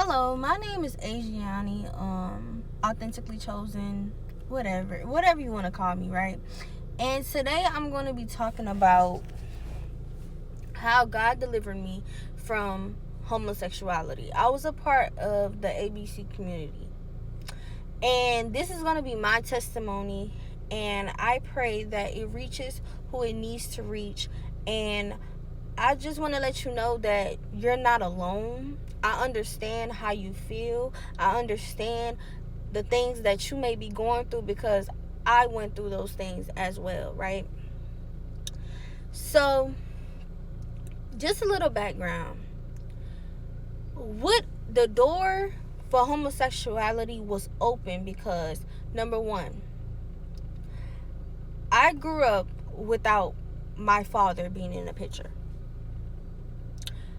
Hello, my name is Asiani, authentically chosen, whatever you want to call me, right? And today I'm going to be talking about how God delivered me from homosexuality. I was a part of the ABC community, and this is going to be my testimony, and I pray that it reaches who it needs to reach. And I just want to let you know that you're not alone. I understand how you feel. I understand the things that you may be going through because I went through those things as well, right? So, just a little background. What the door for homosexuality was open because, number one, I grew up without my father being in the picture.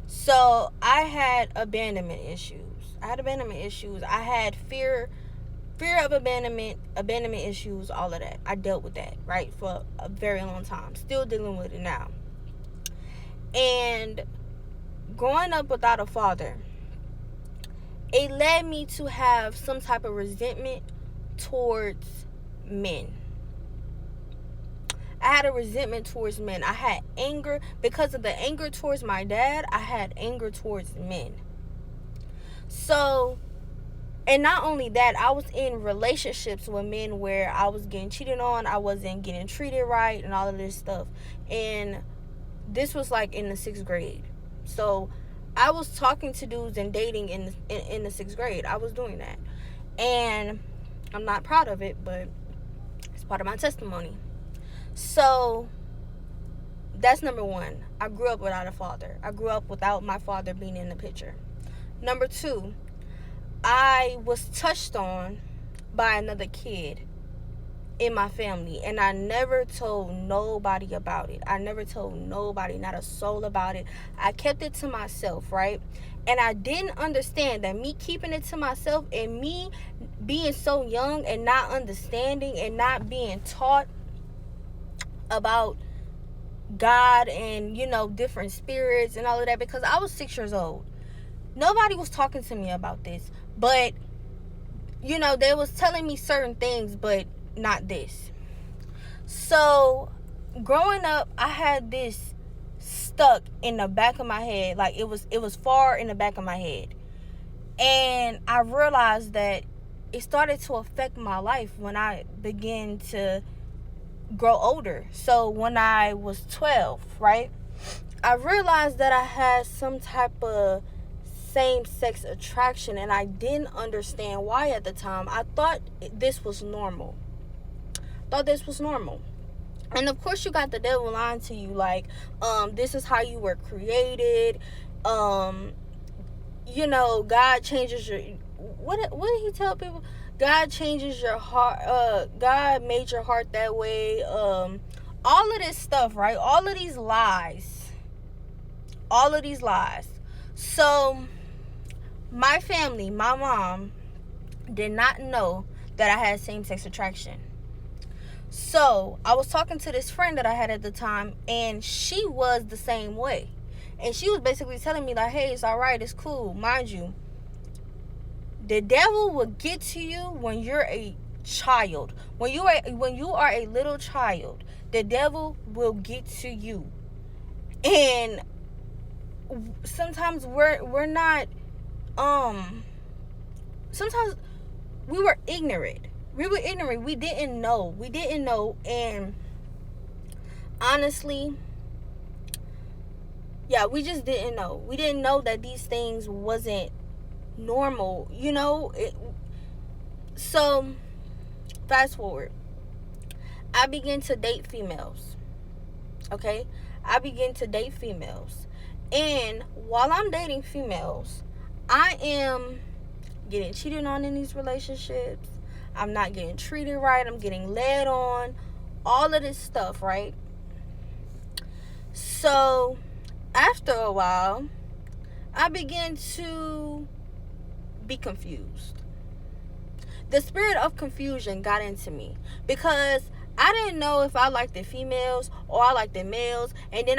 So I had abandonment issues. I had fear of abandonment issues, all of that. I dealt with that, right, for a very long time. Still dealing with it now. And growing up without a father, it led me to have some type of resentment towards men. I had a resentment towards men. I had anger. Because of the anger towards my dad, I had anger towards men. So, and not only that, I was in relationships with men where I was getting cheated on, I wasn't getting treated right, and all of this stuff. And this was like in the 6th grade. So, I was talking to dudes and dating in the 6th grade. I was doing that. And I'm not proud of it, but it's part of my testimony. So, that's number one. I grew up without a father. I grew up without my father being in the picture. Number two, I was touched on by another kid in my family, and I never told nobody about it. I never told nobody, not a soul about it. I kept it to myself, right? And I didn't understand that me keeping it to myself and me being so young and not understanding and not being taught about God and, different spirits and all of that, because I was 6 years old. Nobody was talking to me about this, but, they was telling me certain things, but not this. So, growing up, I had this stuck in the back of my head. Like, it was far in the back of my head. And I realized that it started to affect my life when I began to grow older. So when I was 12, right, I realized that I had some type of same-sex attraction, and I didn't understand why at the time. I thought this was normal. And of course you got the devil lying to you, like, this is how you were created. God changes your, what did he tell people? God changes your heart. God made your heart that way. All of this stuff, right? All of these lies. So, my family, my mom, did not know that I had same-sex attraction. So, I was talking to this friend that I had at the time, and she was the same way. And she was basically telling me, like, hey, it's all right, it's cool. Mind you, the devil will get to you when you're a child. When you are a little child, the devil will get to you. And sometimes we're not sometimes we were ignorant. We didn't know. And honestly, yeah, we just didn't know. We didn't know that these things wasn't normal, So, fast forward. I began to date females. Okay? And while I'm dating females, I am getting cheated on in these relationships. I'm not getting treated right. I'm getting led on. All of this stuff, right? So, after a while, I began to be confused. The spirit of confusion got into me because I didn't know if I liked the females or I liked the males. And then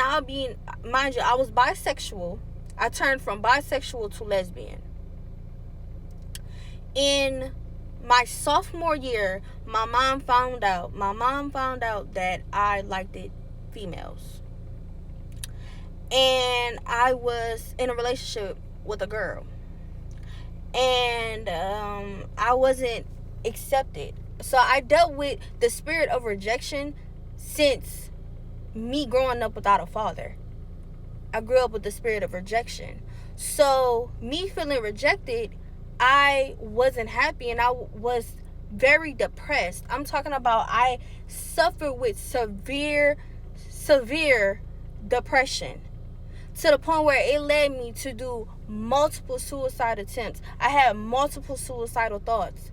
mind you, I was bisexual. I turned from bisexual to lesbian. In my sophomore year, my mom found out that I liked females. And I was in a relationship with a girl. And I wasn't accepted. So I dealt with the spirit of rejection since me growing up without a father. I grew up with the spirit of rejection. So me feeling rejected, I wasn't happy and I was very depressed. I'm talking about I suffered with severe depression, to the point where it led me to do multiple suicide attempts. I had multiple suicidal thoughts.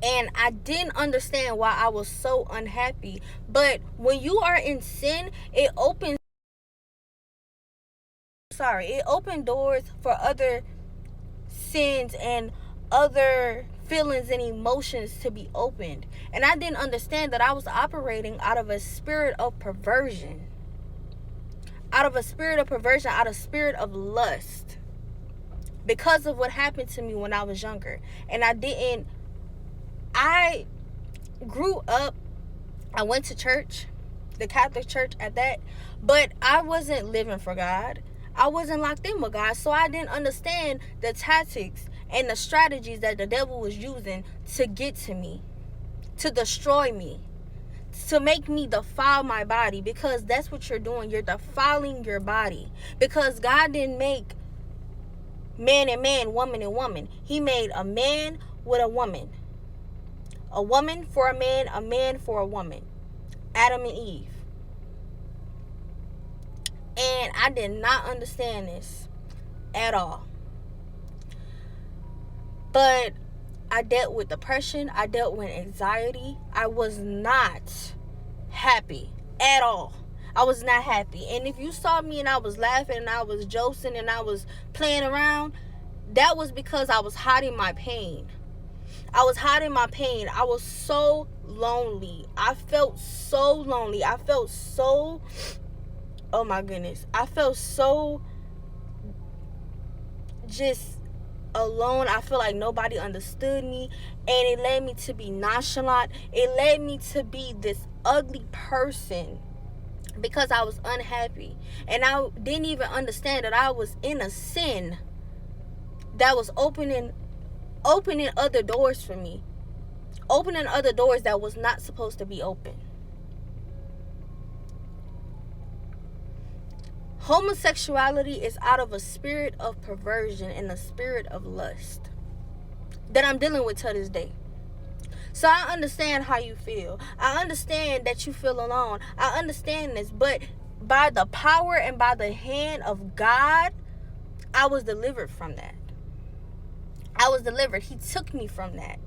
And I didn't understand why I was so unhappy. But when you are in sin, it opened doors for other sins and other feelings and emotions to be opened. And I didn't understand that I was operating out of a spirit of perversion. Out of a spirit of lust. Because of what happened to me when I was younger. And I grew up, I went to church, the Catholic Church at that, but I wasn't living for God. I wasn't locked in with God, so I didn't understand the tactics and the strategies that the devil was using to get to me, to destroy me, to make me defile my body, because that's what you're doing. You're defiling your body, because God didn't make man and man, woman and woman. He made a man with a woman for a man for a woman. Adam and Eve. And I did not understand this at all. But I dealt with depression. I dealt with anxiety. I was not happy at all. I was not happy. And if you saw me and I was laughing and I was joking and I was playing around, that was because I was hiding my pain. I was so lonely. I felt so lonely. Oh my goodness. I felt so just alone. I feel like nobody understood me. And it led me to be nonchalant. It led me to be this ugly person because I was unhappy. And I didn't even understand that I was in a sin that was opening other doors for me. Opening other doors that was not supposed to be open. Homosexuality is out of a spirit of perversion and a spirit of lust that I'm dealing with to this day. So I understand how you feel. I understand that you feel alone. I understand this. But by the power and by the hand of God, I was delivered from that. I was delivered. He took me from that.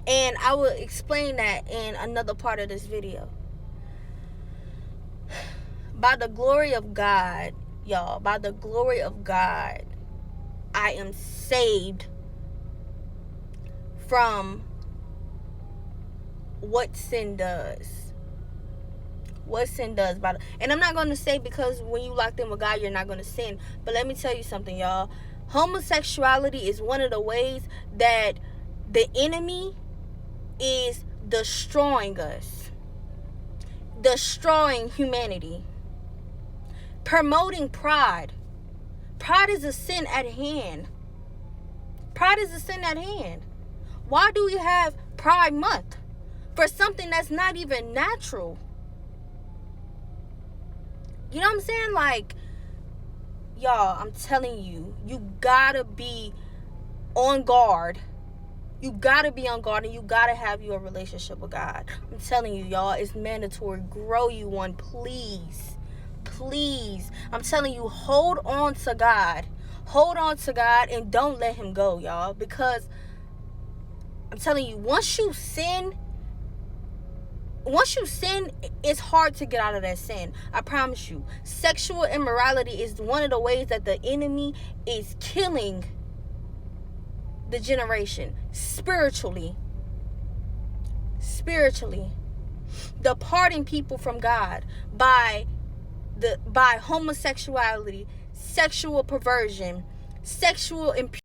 And I will explain that in another part of this video. By the glory of God, y'all, by the glory of God, I am saved from what sin does. What sin does. And I'm not going to say because when you locked in with God, you're not going to sin. But let me tell you something, y'all. Homosexuality is one of the ways that the enemy is destroying us. Destroying humanity. Promoting pride. Pride is a sin at hand. Pride is a sin at hand. Why do we have Pride Month? For something that's not even natural. You know what I'm saying? Like, y'all, I'm telling you, you gotta be on guard. You gotta be on guard, and you gotta have your relationship with God. I'm telling you, y'all, it's mandatory. Grow you one, please. Please. I'm telling you, hold on to God. Hold on to God and don't let him go, y'all. Because I'm telling you, once you sin, it's hard to get out of that sin. I promise you. Sexual immorality is one of the ways that the enemy is killing the generation spiritually. Departing people from God by homosexuality, sexual perversion, sexual impurity.